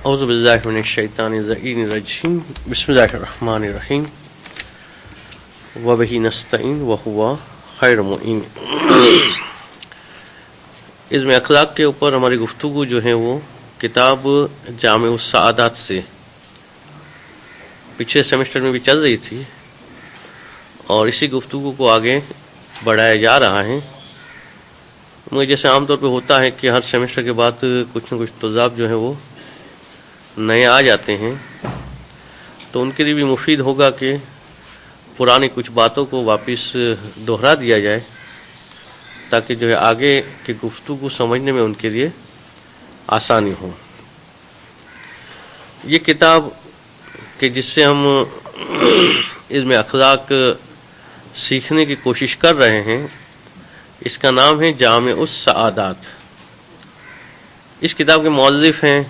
اعوذ باللہ من الشیطان الرجیم بسم اللہ الرحمن الرحیم وبہ نستعین وہو خیر معین۔ علم اخلاق کے اوپر ہماری گفتگو جو ہے وہ کتاب جامع السعادات سے پچھلے سیمسٹر میں بھی چل رہی تھی اور اسی گفتگو کو آگے بڑھایا جا رہا ہے۔ مجھے جیسے عام طور پہ ہوتا ہے کہ ہر سیمسٹر کے بعد کچھ نہ کچھ طلاب جو ہیں وہ نئے آ جاتے ہیں، تو ان کے لیے بھی مفید ہوگا کہ پرانی کچھ باتوں کو واپس دہرا دیا جائے تاکہ جو ہے آگے کی گفتگو سمجھنے میں ان کے لیے آسانی ہو۔ یہ کتاب کہ جس سے ہم علم اخلاق سیکھنے کی کوشش کر رہے ہیں، اس کا نام ہے جامع السعادات۔ اس کتاب کے مؤلف ہیں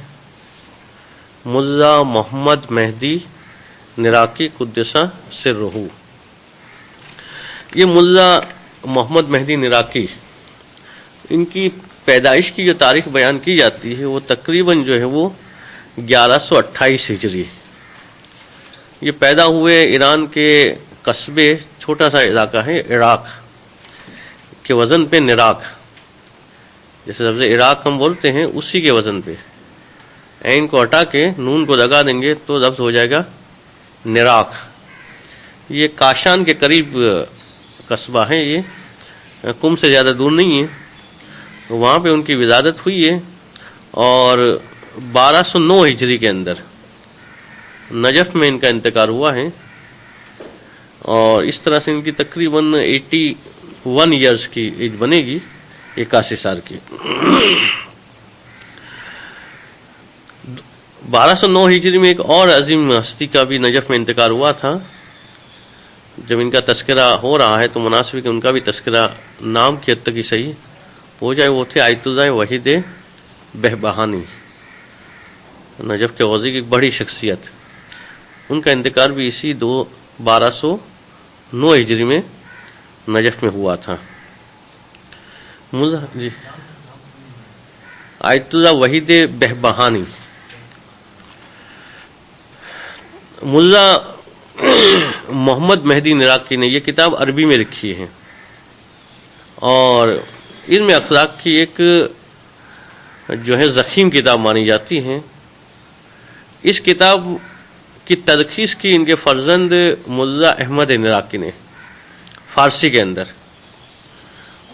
ملا محمد مہدی نراقی قدس سرہ۔ یہ ملا محمد مہدی نراقی، ان کی پیدائش کی جو تاریخ بیان کی جاتی ہے وہ تقریباً جو ہے وہ 1128 ہجری۔ یہ پیدا ہوئے ایران کے قصبے، چھوٹا سا علاقہ ہے عراق کے وزن پہ نراق، جیسے لفظ عراق ہم بولتے ہیں اسی کے وزن پہ عین کو ہٹا کے نون کو لگا دیں گے تو لفظ ہو جائے گا نراق۔ یہ کاشان کے قریب قصبہ ہے، یہ قم سے زیادہ دور نہیں ہے۔ وہاں پہ ان کی ولادت ہوئی ہے اور 1209 ہجری کے اندر نجف میں ان کا انتقال ہوا ہے، اور اس طرح سے ان کی تقریباً 81 ایئرس کی ایج بنے گی، 81 سال کی۔ 1209 ہجری میں ایک اور عظیم ہستی کا بھی نجف میں انتقال ہوا تھا۔ جب ان کا تذکرہ ہو رہا ہے تو مناسب ہے کہ ان کا بھی تذکرہ نام کی حد تک ہی صحیح ہو جائے۔ وہ تھے آیت اللہ وحید بہبہانی، نجف کے غازی کی ایک بڑی شخصیت۔ ان کا انتقال بھی اسی 1209 ہجری میں نجف میں ہوا تھا۔ جی آیت اللہ وحید بہبہانی۔ ملا محمد مہدی نراقی نے یہ کتاب عربی میں لکھی ہے اور علم اخلاق کی ایک جو ہے ضخیم کتاب مانی جاتی ہے۔ اس کتاب کی تلخیص کی ان کے فرزند ملا احمد نراقی نے فارسی کے اندر،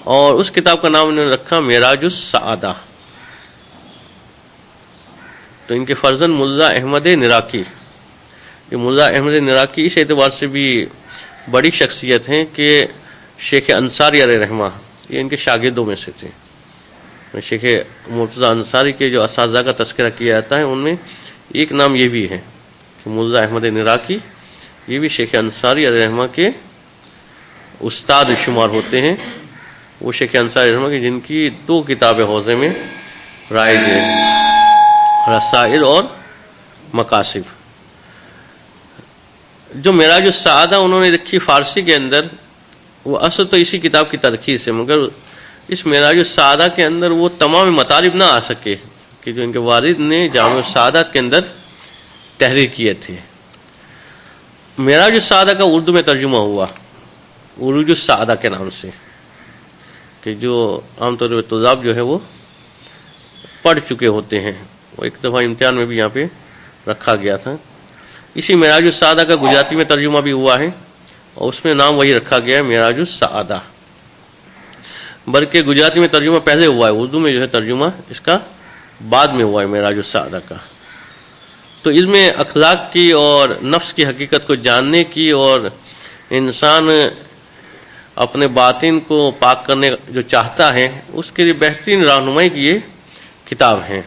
اور اس کتاب کا نام انہوں نے رکھا معراج السعادہ۔ تو ان کے فرزند ملا احمد نراقی، یہ ملا احمد نراقی اس اعتبار سے بھی بڑی شخصیت ہیں کہ شیخ انصاری علیہ رحمہ یہ ان کے شاگردوں میں سے تھے۔ شیخ مرتضی انصاری کے جو اساتذہ کا تذکرہ کیا جاتا ہے ان میں ایک نام یہ بھی ہے کہ ملا احمد نراقی، یہ بھی شیخ انصاری علیہ رحمہ کے استاد شمار ہوتے ہیں۔ وہ شیخ انصاری علیہ رحمہ کی جن کی 2 کتابیں حوزے میں رائج ہیں، رسائل اور مقاصد۔ جو معراج السعادہ انہوں نے لکھی فارسی کے اندر، وہ اصل تو اسی کتاب کی تلخیص ہے، مگر اس معراج السعادہ کے اندر وہ تمام مطالب نہ آ سکے کہ جو ان کے والد نے جامع السعادات کے اندر تحریر کیے تھے۔ معراج السعادہ کا اردو میں ترجمہ ہوا عروج السعادہ کے نام سے، کہ جو عام طور پہ طلاب جو ہے وہ پڑھ چکے ہوتے ہیں۔ وہ ایک دفعہ امتحان میں بھی یہاں پہ رکھا گیا تھا۔ اسی معراج السعادہ کا گجراتی میں ترجمہ بھی ہوا ہے اور اس میں نام وہی رکھا گیا ہے معراج السعادہ، بلکہ گجراتی میں ترجمہ پہلے ہوا ہے، اردو میں جو ہے ترجمہ اس کا بعد میں ہوا ہے معراج السعادہ کا۔ تو علم اخلاق کی اور نفس کی حقیقت کو جاننے کی اور انسان اپنے باطن کو پاک کرنے جو چاہتا ہے اس کے لیے بہترین رہنمائی کی یہ کتاب ہے۔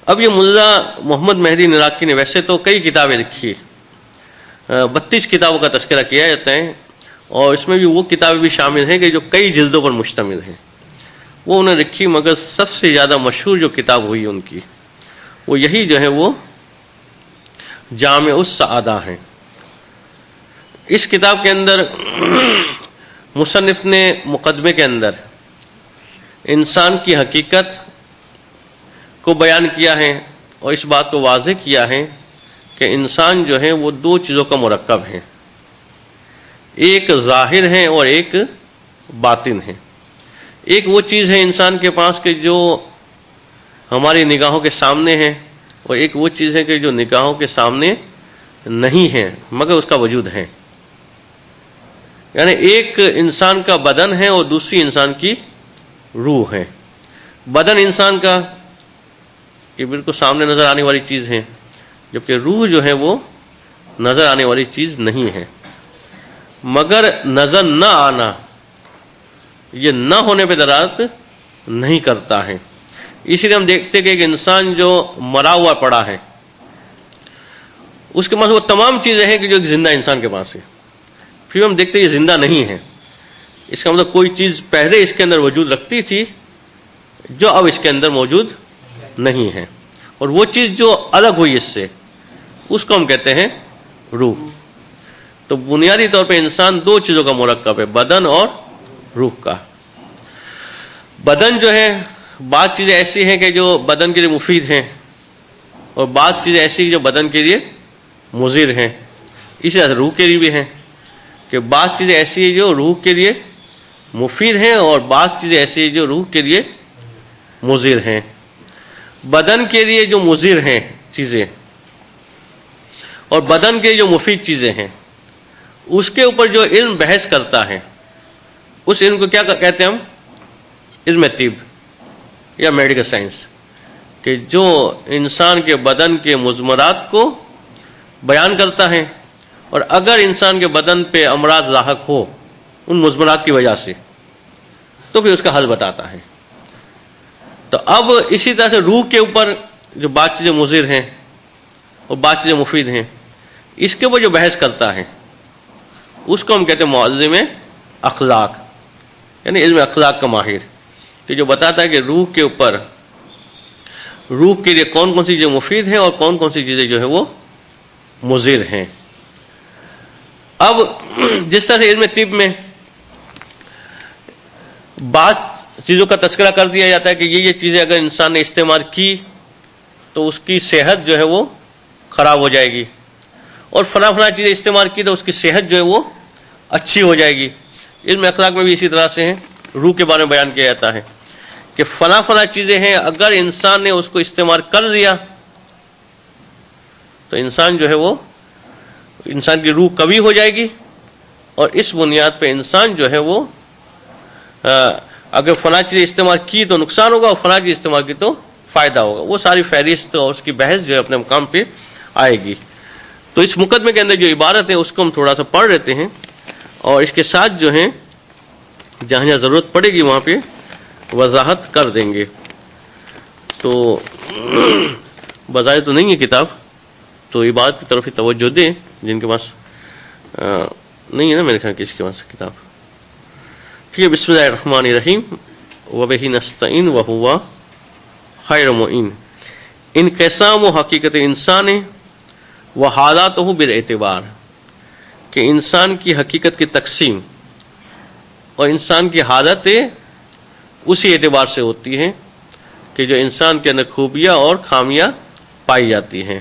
اب یہ ملا محمد مہدی نراقی نے ویسے تو کئی کتابیں لکھی، 32 کتابوں کا تذکرہ کیا جاتا ہے، اور اس میں بھی وہ کتابیں بھی شامل ہیں کہ جو کئی جلدوں پر مشتمل ہیں، وہ انہوں نے لکھی، مگر سب سے زیادہ مشہور جو کتاب ہوئی ان کی وہ یہی جو ہے وہ جامع السعادہ ہے۔ اس کتاب کے اندر مصنف نے مقدمے کے اندر انسان کی حقیقت کو بیان کیا ہے، اور اس بات کو واضح کیا ہے کہ انسان جو ہے وہ دو چیزوں کا مرکب ہے، ایک ظاہر ہے اور ایک باطن ہے۔ ایک وہ چیز ہے انسان کے پاس کہ جو ہماری نگاہوں کے سامنے ہے، اور ایک وہ چیز ہے کہ جو نگاہوں کے سامنے نہیں ہے مگر اس کا وجود ہے۔ یعنی ایک انسان کا بدن ہے اور دوسری انسان کی روح ہے۔ بدن انسان کا یہ بالکل سامنے نظر آنے والی چیز ہے، جبکہ روح جو ہے وہ نظر آنے والی چیز نہیں ہے۔ مگر نظر نہ آنا یہ نہ ہونے پہ دلالت نہیں کرتا ہے۔ اس لیے ہم دیکھتے کہ ایک انسان جو مرا ہوا پڑا ہے، اس کے پاس وہ تمام چیزیں ہیں کہ جو ایک زندہ انسان کے پاس ہے، پھر ہم دیکھتے یہ زندہ نہیں ہے۔ اس کا مطلب کوئی چیز پہلے اس کے اندر وجود رکھتی تھی جو اب اس کے اندر موجود نہیں ہے، اور وہ چیز جو الگ ہوئی اس سے، اس کو ہم کہتے ہیں روح۔ تو بنیادی طور پہ انسان دو چیزوں کا مرکب ہے، بدن اور روح کا۔ بدن جو ہے، بعض چیزیں ایسی ہیں کہ جو بدن کے لیے مفید ہیں، اور بعض چیزیں ایسی ہیں جو بدن کے لیے مضر ہیں۔ اسی طرح روح کے لیے بھی ہیں کہ بعض چیزیں ایسی ہیں جو روح کے لیے مفید ہیں، اور بعض چیزیں ایسی ہیں جو روح کے لیے مضر ہیں۔ بدن کے لیے جو مضر ہیں چیزیں اور بدن کے جو مفید چیزیں ہیں، اس کے اوپر جو علم بحث کرتا ہے، اس علم کو کیا کہتے ہیں ہم؟ علم طب یا میڈیکل سائنس، کہ جو انسان کے بدن کے مضمرات کو بیان کرتا ہے، اور اگر انسان کے بدن پہ امراض لاحق ہو ان مضمرات کی وجہ سے تو پھر اس کا حل بتاتا ہے۔ تو اب اسی طرح سے روح کے اوپر جو بعض چیزیں مضر ہیں اور بعض چیزیں مفید ہیں، اس کے اوپر جو بحث کرتا ہے اس کو ہم کہتے ہیں معلم اخلاق، یعنی علم اخلاق کا ماہر، کہ جو بتاتا ہے کہ روح کے اوپر، روح کے لیے کون کون سی چیزیں مفید ہیں اور کون کون سی چیزیں جو ہے وہ مضر ہیں۔ اب جس طرح سے علم طب میں بعض چیزوں کا تذکرہ کر دیا جاتا ہے کہ یہ چیزیں اگر انسان نے استعمال کی تو اس کی صحت جو ہے وہ خراب ہو جائے گی، اور فلاں فلاں چیزیں استعمال کی تو اس کی صحت جو ہے وہ اچھی ہو جائے گی۔ علم اخلاق میں بھی اسی طرح سے ہے، روح کے بارے میں بیان کیا جاتا ہے کہ فلاں فلاں چیزیں ہیں، اگر انسان نے اس کو استعمال کر لیا تو انسان جو ہے وہ، انسان کی روح قوی ہو جائے گی، اور اس بنیاد پہ انسان جو ہے وہ اگر فلاں چیز استعمال کی تو نقصان ہوگا اور فلاں چیز استعمال کی تو فائدہ ہوگا۔ وہ ساری فہرست اور اس کی بحث جو ہے اپنے مقام پہ آئے گی۔ تو اس مقدمے کے اندر جو عبارت ہے اس کو ہم تھوڑا سا پڑھ لیتے ہیں، اور اس کے ساتھ جو ہے جہاں جہاں ضرورت پڑے گی وہاں پہ وضاحت کر دیں گے۔ تو بظاہر تو نہیں ہے کتاب، تو عبارت کی طرف ہی توجہ دیں جن کے پاس نہیں ہے نا، میرے خیال کسی کے پاس کتاب۔ ٹھیک ہے، بسم اللہ الرحمن الرحیم، وبہ نستعین وہو خیر معین۔ انقسام و حقیقت انسان و حالاتہ بالاعتبار، کہ انسان کی حقیقت کی تقسیم اور انسان کی حالتیں اسی اعتبار سے ہوتی ہیں کہ جو انسان کے اندر خوبیاں اور خامیاں پائی جاتی ہیں۔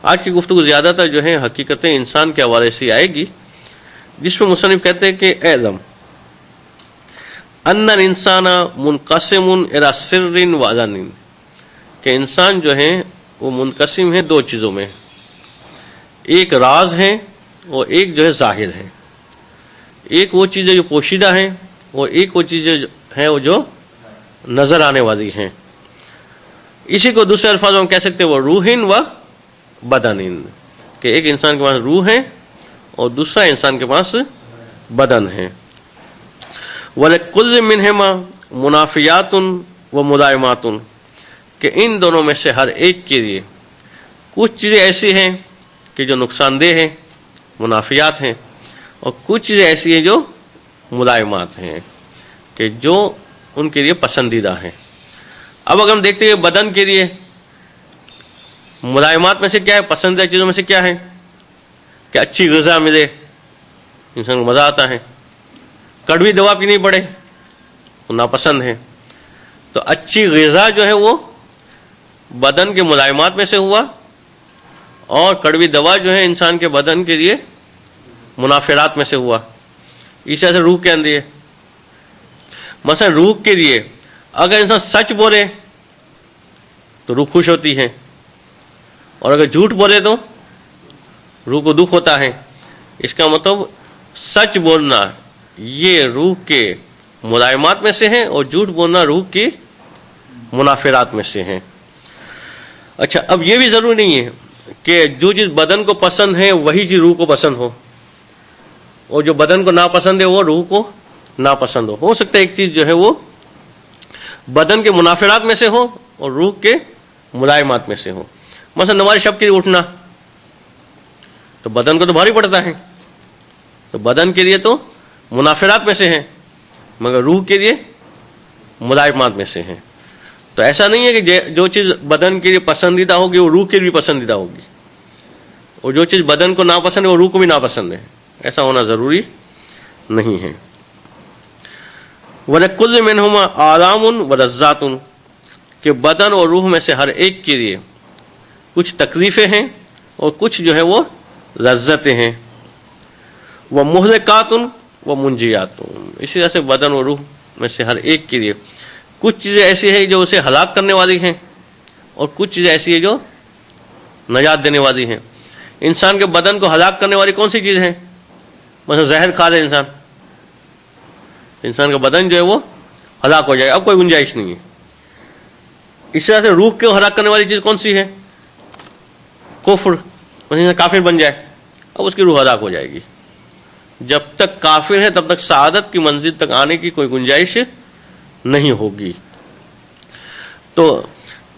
آج کی گفتگو زیادہ تر جو ہے حقیقتیں انسان کے حوالے سے آئے گی، جس میں مصنف کہتے ہیں کہ اعلم ان الانسان منقسم الی سر و علن، کہ انسان جو ہے وہ منقسم ہے دو چیزوں میں، ایک راز ہے اور ایک جو ہے ظاہر ہے۔ ایک وہ چیزیں جو پوشیدہ ہیں اور ایک وہ چیزیں ہیں وہ جو نظر آنے والی ہیں۔ اسی کو دوسرے الفاظ میں ہم کہہ سکتے ہیں وہ روحن و بدن، کہ ایک انسان کے پاس روح ہے اور دوسرا انسان کے پاس بدن ہے۔ وَلِكُلٍّ مِّنْهُمَا مُنَافِيَاتٌ وَمُلَائِمَاتٌ، کہ ان دونوں میں سے ہر ایک کے لیے کچھ چیزیں ایسی ہیں کہ جو نقصان دہ ہیں، منافیات ہیں، اور کچھ چیزیں ایسی ہیں جو ملائمات ہیں کہ جو ان کے لیے پسندیدہ ہیں۔ اب اگر ہم دیکھتے ہیں بدن کے لیے ملائمات میں سے کیا ہے، پسندیدہ چیزوں میں سے کیا ہے کہ اچھی غذا ملے، انسان کو مزہ آتا ہے، کڑوی دوا پینی پڑے وہ ناپسند ہے۔ تو اچھی غذا جو ہے وہ بدن کے ملائمات میں سے ہوا، اور کڑوی دوا جو ہے انسان کے بدن کے لیے منافرات میں سے ہوا. اس طرح سے روح کے اندر مثلا روح کے لیے اگر انسان سچ بولے تو روح خوش ہوتی ہے، اور اگر جھوٹ بولے تو روح کو دکھ ہوتا ہے. اس کا مطلب سچ بولنا یہ روح کے ملائمات میں سے ہے، اور جھوٹ بولنا روح کی منافرات میں سے ہے. اچھا، اب یہ بھی ضروری نہیں ہے کہ جو چیز بدن کو پسند ہے وہی چیز روح کو پسند ہو، اور جو بدن کو ناپسند ہے وہ روح کو ناپسند ہو سکتا ہے ایک چیز جو ہے وہ بدن کے منافرات میں سے ہو اور روح کے ملائمات میں سے ہو. مثلا نماز شب کے لیے اٹھنا تو بدن کو تو بھاری پڑتا ہے، تو بدن کے لیے تو منافرات میں سے ہے، مگر روح کے لیے ملائمات میں سے ہے. تو ایسا نہیں ہے کہ جو چیز بدن کے لیے پسندیدہ ہوگی وہ روح کے لیے بھی پسندیدہ ہوگی، اور جو چیز بدن کو ناپسند ہے وہ روح کو بھی ناپسند ہے. ایسا ہونا ضروری نہیں ہے. وَلِكُلِّ مِنْهُمَا آلَامٌ وَلَذَّاتٌ، کہ بدن اور روح میں سے ہر ایک کے لیے کچھ تکلیفیں ہیں اور کچھ جو ہے وہ لذتیں ہیں. وَمُهْلِكَاتٌ وَمُنْجِيَاتٌ، اسی طرح سے بدن اور روح میں سے ہر ایک کے لیے کچھ چیزیں ایسی ہیں جو اسے ہلاک کرنے والی ہیں، اور کچھ چیزیں ایسی ہیں جو نجات دینے والی ہیں. انسان کے بدن کو ہلاک کرنے والی کون سی چیز ہے؟ مثلا زہر کھا لے انسان کا بدن جو ہے وہ ہلاک ہو جائے، اب کوئی گنجائش نہیں ہے. اس طرح سے روح کو ہلاک کرنے والی چیز کون سی ہے؟ کفر، مثلا کافر بن جائے، اب اس کی روح ہلاک ہو جائے گی. جب تک کافر ہے تب تک سعادت کی منزل تک آنے کی کوئی گنجائش نہیں ہوگی. تو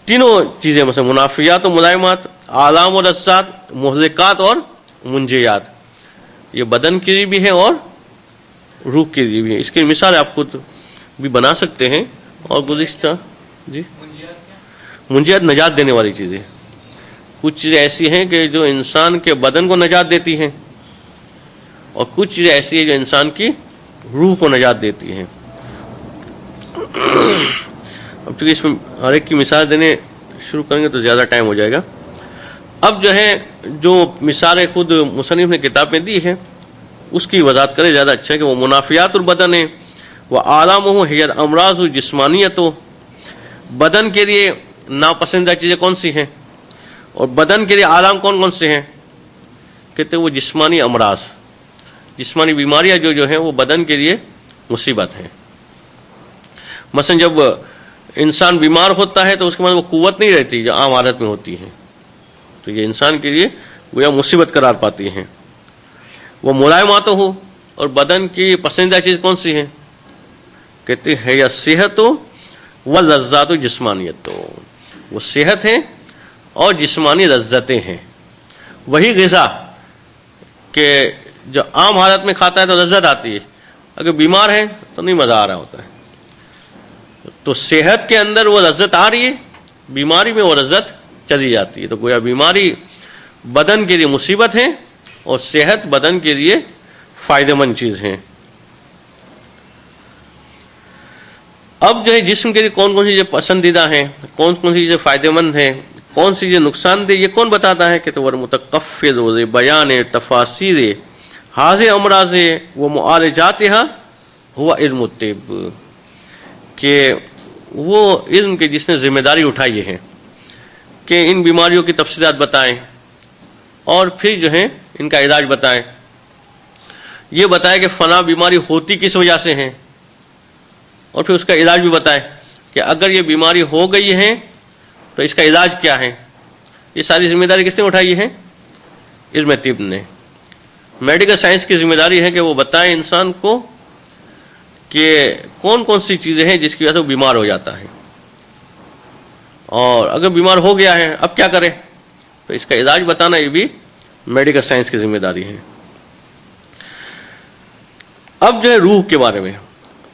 تینوں چیزیں مثلا منافیات و ملائمات، آلام و لذات، مہلکات اور منجیات، یہ بدن کے لیے بھی ہے اور روح کے لیے بھی ہے. اس کی مثال آپ خود بھی بنا سکتے ہیں. اور گزشتہ جی منجیات نجات دینے والی چیزیں، کچھ چیزیں ایسی ہیں کہ جو انسان کے بدن کو نجات دیتی ہیں، اور کچھ چیزیں ایسی ہیں جو انسان کی روح کو نجات دیتی ہیں. اب چونکہ اس میں ہر ایک کی مثال دینے شروع کریں گے تو زیادہ ٹائم ہو جائے گا. اب جو ہے جو مثالیں خود مصنف نے کتاب میں دی ہے اس کی وضاحت کرے زیادہ اچھا ہے کہ وہ منافیات البدن ہے، وہ آلامہ ہی الامراض جسمانیت، بدن کے لیے ناپسندیدہ چیزیں کون سی ہیں اور بدن کے لیے آلام کون کون سے ہیں؟ کہتے ہیں وہ جسمانی امراض، جسمانی بیماریاں جو ہیں وہ بدن کے لیے مصیبت ہیں. مثلا جب انسان بیمار ہوتا ہے تو اس کے بعد وہ قوت نہیں رہتی جو عام حالت میں ہوتی ہے، تو یہ انسان کے لیے گویا مصیبت قرار پاتی ہیں. وہ ملائمات ہو، اور بدن کی پسندیدہ چیز کون سی ہے؟ کہتے ہیں یا صحت و لذات و جسمانیت، وہ صحت ہے اور جسمانی لذتیں ہیں. وہی غذا کہ جو عام حالت میں کھاتا ہے تو لذت آتی ہے، اگر بیمار ہے تو نہیں مزہ آ رہا ہوتا ہے. تو صحت کے اندر وہ لذت آ رہی ہے، بیماری میں وہ لذت چلی جاتی ہے. تو گویا بیماری بدن کے لیے مصیبت ہے اور صحت بدن کے لیے فائدہ مند چیز ہے. اب جو ہے جسم کے لیے کون کون سی چیزیں پسندیدہ ہیں، کون کون سی چیزیں فائدہ مند ہیں، کون سی چیزیں نقصان دہ، یہ کون بتاتا ہے؟ کہ تو وہ متکفل بیان تفاصیر حاضر امراض وہ معالجاتها ہوا علم الطب، کہ وہ علم کے جس نے ذمہ داری اٹھائی ہے کہ ان بیماریوں کی تفصیلات بتائیں اور پھر جو ہے ان کا علاج بتائیں. یہ بتائے کہ فلاں بیماری ہوتی کس وجہ سے ہے، اور پھر اس کا علاج بھی بتائے کہ اگر یہ بیماری ہو گئی ہے تو اس کا علاج کیا ہے. یہ ساری ذمہ داری کس نے اٹھائی ہے؟ علم طب نے. میڈیکل سائنس کی ذمہ داری ہے کہ وہ بتائے انسان کو کہ کون کون سی چیزیں ہیں جس کی وجہ سے وہ بیمار ہو جاتا ہے، اور اگر بیمار ہو گیا ہے اب کیا کرے، تو اس کا علاج بتانا یہ بھی میڈیکل سائنس کی ذمہ داری ہے. اب جو ہے روح کے بارے میں،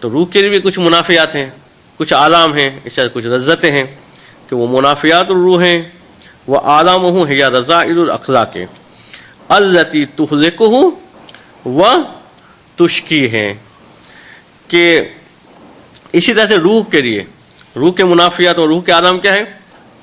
تو روح کے لیے بھی کچھ منافیات ہیں، کچھ آلام ہیں، اس طرح کچھ لذتیں ہیں کہ وہ منافیات الروح ہیں. وہ آلامہ ہی رذائل الاخلاق التی تہلکہ و تشکی ہے، کہ اسی طرح سے روح کے لیے، روح کے منافیات اور روح کے آلام کیا ہے؟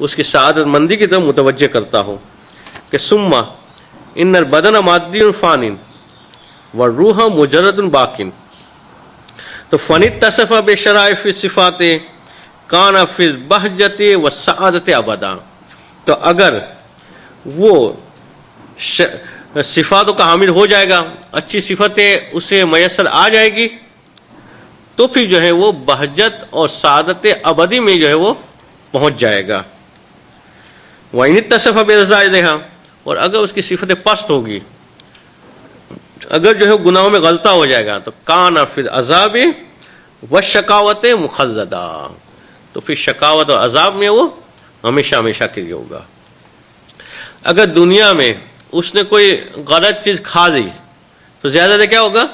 اس کی سعادت مندی کی طرف متوجہ کرتا ہوں کہ سما ان البدن مادی فان والروح مجرد باقن. تو فن اتصف بشرائف صفات کان فی البہجت والسعادت ابدا. تو اگر وہ صفاتوں کا حامل ہو جائے گا، اچھی صفتیں اسے میسر آ جائے گی، تو پھر جو ہے وہ بہجت اور سعادت ابدی میں جو ہے وہ پہنچ جائے گا. وَإِنِ اتصف بِرَذَائِلِهَا، اور اگر اس کی صفت پست ہوگی، اگر جو ہے گناہوں میں غلطہ ہو جائے گا، تو کان فی العذاب والشقاوت مخلدا، تو پھر شقاوت اور عذاب میں وہ ہمیشہ ہمیشہ کے لیے ہوگا. اگر دنیا میں اس نے کوئی غلط چیز کھا لی تو زیادہ کیا ہوگا؟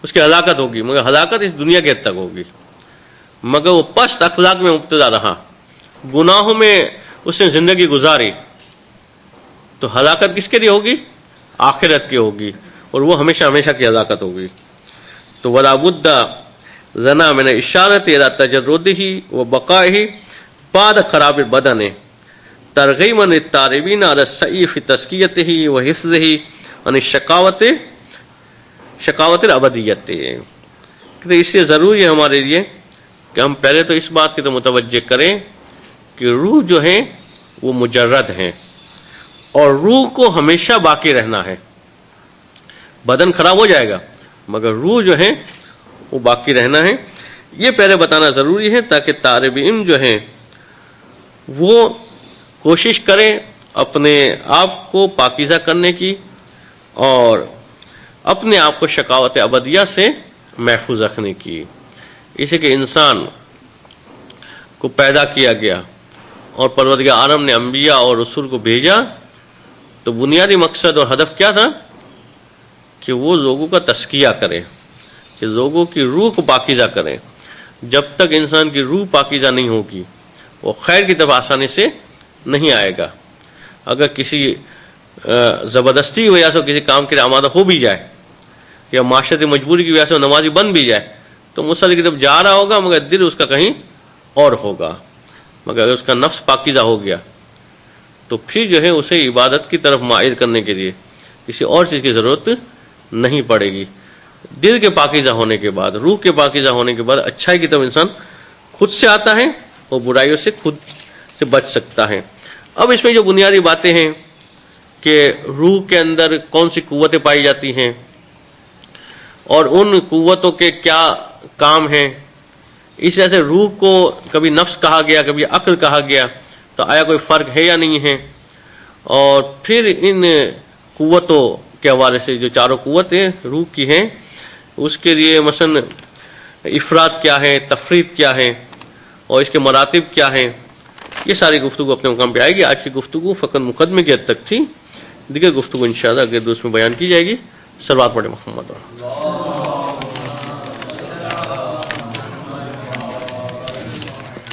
اس کی ہلاکت ہوگی، مگر ہلاکت اس دنیا کے حد تک ہوگی. مگر وہ پست اخلاق میں مبتلا رہا، گناہوں میں اس نے زندگی گزاری، تو ہلاکت کس کے لیے ہوگی؟ آخرت کی ہوگی، اور وہ ہمیشہ ہمیشہ کی ہلاکت ہوگی. تو ولا بد زنا من اشارت الى تجردہ وبقائہ بعد خراب البدن ترغیبا للطالبین علی السعی فی تزکیتہ وحفظہ عن الشقاوت الابدیت. تو اس لیے ضروری ہے ہمارے لیے کہ ہم پہلے تو اس بات کی تو متوجہ کریں کہ روح جو ہے وہ مجرد ہیں، اور روح کو ہمیشہ باقی رہنا ہے. بدن خراب ہو جائے گا مگر روح جو ہے وہ باقی رہنا ہے. یہ پہلے بتانا ضروری ہے تاکہ طالب علم جو ہیں وہ کوشش کریں اپنے آپ کو پاکیزہ کرنے کی اور اپنے آپ کو شقاوت ابدیہ سے محفوظ رکھنے کی. اسے کہ انسان کو پیدا کیا گیا اور پروردگار عالم نے انبیاء اور رسول کو بھیجا، تو بنیادی مقصد اور ہدف کیا تھا؟ کہ وہ لوگوں کا تزکیہ کرے، کہ لوگوں کی روح کو پاکیزہ کریں. جب تک انسان کی روح پاکیزہ نہیں ہوگی وہ خیر کی طرف آسانی سے نہیں آئے گا. اگر کسی زبردستی کی وجہ سے کسی کام کے لیے آمادہ ہو بھی جائے یا معاشرتی مجبوری کی وجہ سے نمازی بن بھی جائے تو مصلی کی طرف جا رہا ہوگا مگر دل اس کا کہیں اور ہوگا. مگر اگر اس کا نفس پاکیزہ ہو گیا تو پھر جو ہے اسے عبادت کی طرف مائل کرنے کے لیے کسی اور چیز کی ضرورت نہیں پڑے گی. دل کے پاکیزہ ہونے کے بعد، روح کے پاکیزہ ہونے کے بعد اچھائی کی طرف انسان خود سے آتا ہے اور برائیوں سے خود سے بچ سکتا ہے. اب اس میں جو بنیادی باتیں ہیں کہ روح کے اندر کون سی قوتیں پائی جاتی ہیں اور ان قوتوں کے کیا کام ہیں، اس طرح سے روح کو کبھی نفس کہا گیا کبھی عقل کہا گیا، تو آیا کوئی فرق ہے یا نہیں ہے. اور پھر ان قوتوں کے حوالے سے جو چاروں قوتیں روح کی ہیں اس کے لیے مثلا افراد کیا ہے، تفرید کیا ہے اور اس کے مراتب کیا ہیں، یہ ساری گفتگو اپنے مقام پہ آئے گی. آج کی گفتگو فقط مقدمے کی حد تک تھی، دیگر گفتگو انشاءاللہ اگلے درس میں بیان کی جائے گی. صلوات پڑھیں محمد.